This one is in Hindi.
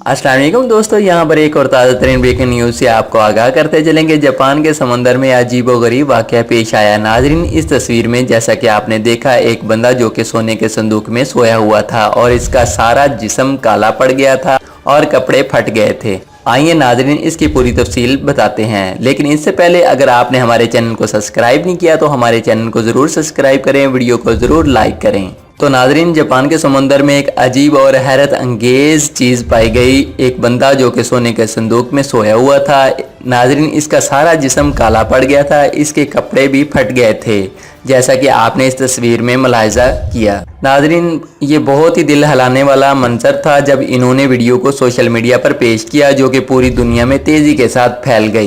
अस्सलाम वालेकुम दोस्तों, यहाँ पर एक और ताज़ा तरीन ब्रेकिंग न्यूज़ से आपको आगाह करते चलेंगे। जापान के समंदर में अजीबोगरीब वाक़या पेश आया। नाजरीन, इस तस्वीर में जैसा कि आपने देखा, एक बंदा जो कि सोने के संदूक में सोया हुआ था और इसका सारा जिस्म काला पड़ गया था और कपड़े फट गए थे। आइए नाजरीन, इसकी पूरी तफसील बताते हैं, लेकिन इससे पहले अगर आपने हमारे चैनल को सब्सक्राइब नहीं किया तो हमारे चैनल को ज़रूर सब्सक्राइब करें, वीडियो को ज़रूर लाइक करें। तो नाजरीन, जापान के समुंदर में एक अजीब और हैरत अंगेज़ चीज़ पाई गई। एक बंदा जो कि सोने के संदूक में सोया हुआ था। नाजरीन, इसका सारा जिस्म काला पड़ गया था, इसके कपड़े भी फट गए थे, जैसा कि आपने इस तस्वीर में मुलाहिजा किया। नाजरीन, ये बहुत ही दिल हिलाने वाला मंजर था जब इन्होंने वीडियो को सोशल मीडिया पर पेश किया, जो कि पूरी दुनिया में तेज़ी के साथ फैल गई।